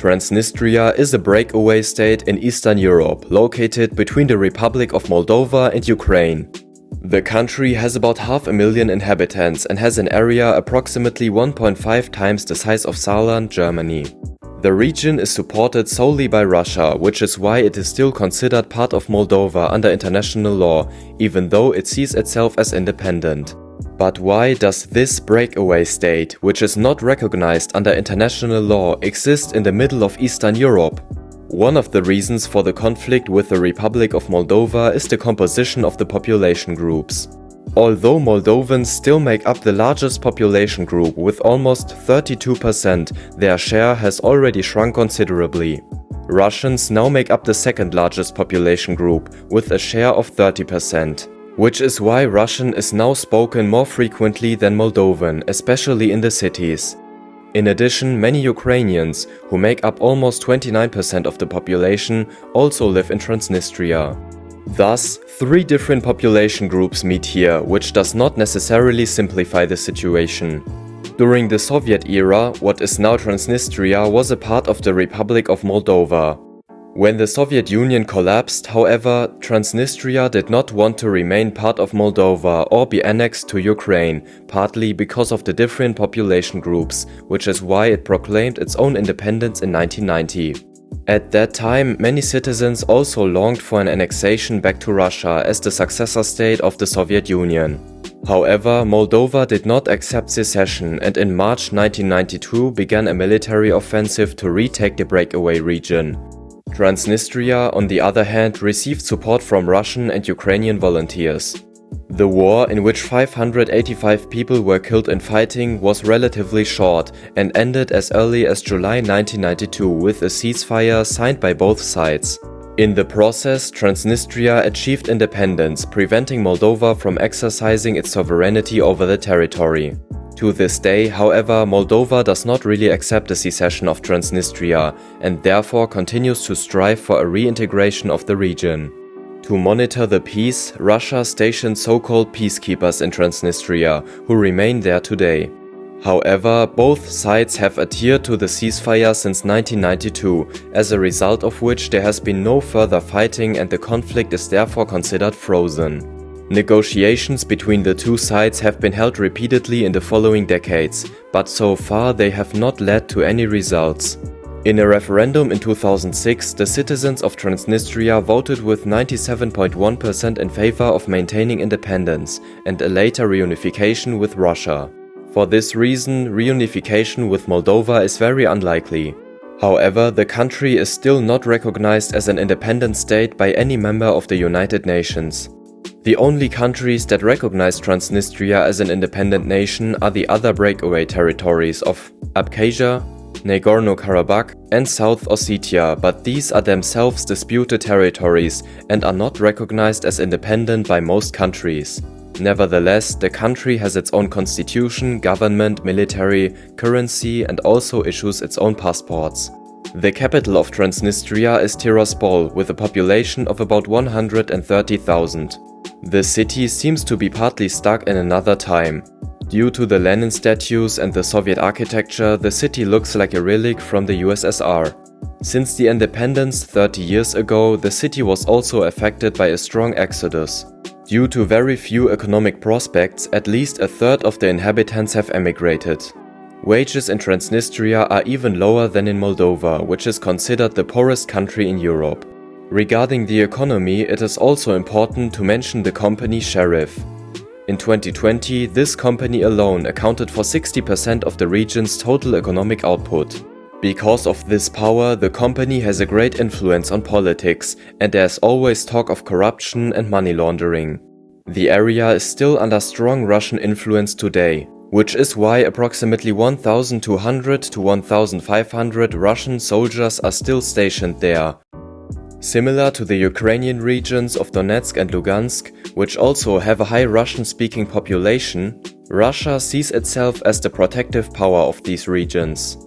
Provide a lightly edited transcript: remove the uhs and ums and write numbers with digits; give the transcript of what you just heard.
Transnistria is a breakaway state in Eastern Europe, located between the Republic of Moldova and Ukraine. The country has about 500,000 inhabitants and has an area approximately 1.5 times the size of Saarland, Germany. The region is supported solely by Russia, which is why it is still considered part of Moldova under international law, even though it sees itself as independent. But why does this breakaway state, which is not recognized under international law, exist in the middle of Eastern Europe? One of the reasons for the conflict with the Republic of Moldova is the composition of the population groups. Although Moldovans still make up the largest population group with almost 32%, their share has already shrunk considerably. Russians now make up the second largest population group with a share of 30%. Which is why Russian is now spoken more frequently than Moldovan, especially in the cities. In addition, many Ukrainians, who make up almost 29% of the population, also live in Transnistria. Thus, three different population groups meet here, which does not necessarily simplify the situation. During the Soviet era, what is now Transnistria was a part of the Republic of Moldova. When the Soviet Union collapsed, however, Transnistria did not want to remain part of Moldova or be annexed to Ukraine, partly because of the different population groups, which is why it proclaimed its own independence in 1990. At that time, many citizens also longed for an annexation back to Russia as the successor state of the Soviet Union. However, Moldova did not accept secession and in March 1992 began a military offensive to retake the breakaway region. Transnistria, on the other hand, received support from Russian and Ukrainian volunteers. The war, in which 585 people were killed in fighting, was relatively short and ended as early as July 1992 with a ceasefire signed by both sides. In the process, Transnistria achieved independence, preventing Moldova from exercising its sovereignty over the territory. To this day, however, Moldova does not really accept the secession of Transnistria and therefore continues to strive for a reintegration of the region. To monitor the peace, Russia stationed so-called peacekeepers in Transnistria, who remain there today. However, both sides have adhered to the ceasefire since 1992, as a result of which there has been no further fighting and the conflict is therefore considered frozen. Negotiations between the two sides have been held repeatedly in the following decades, but so far they have not led to any results. In a referendum in 2006, the citizens of Transnistria voted with 97.1% in favor of maintaining independence and a later reunification with Russia. For this reason, reunification with Moldova is very unlikely. However, the country is still not recognized as an independent state by any member of the United Nations. The only countries that recognize Transnistria as an independent nation are the other breakaway territories of Abkhazia, Nagorno-Karabakh and South Ossetia, but these are themselves disputed territories and are not recognized as independent by most countries. Nevertheless, the country has its own constitution, government, military, currency and also issues its own passports. The capital of Transnistria is Tiraspol, with a population of about 130,000. The city seems to be partly stuck in another time. Due to the Lenin statues and the Soviet architecture, the city looks like a relic from the USSR. Since the independence 30 years ago, the city was also affected by a strong exodus. Due to very few economic prospects, at least a third of the inhabitants have emigrated. Wages in Transnistria are even lower than in Moldova, which is considered the poorest country in Europe. Regarding the economy, it is also important to mention the company Sheriff. In 2020, this company alone accounted for 60% of the region's total economic output. Because of this power, the company has a great influence on politics, and there's always talk of corruption and money laundering. The area is still under strong Russian influence today, which is why approximately 1,200 to 1,500 Russian soldiers are still stationed there. Similar to the Ukrainian regions of Donetsk and Lugansk, which also have a high Russian-speaking population, Russia sees itself as the protective power of these regions.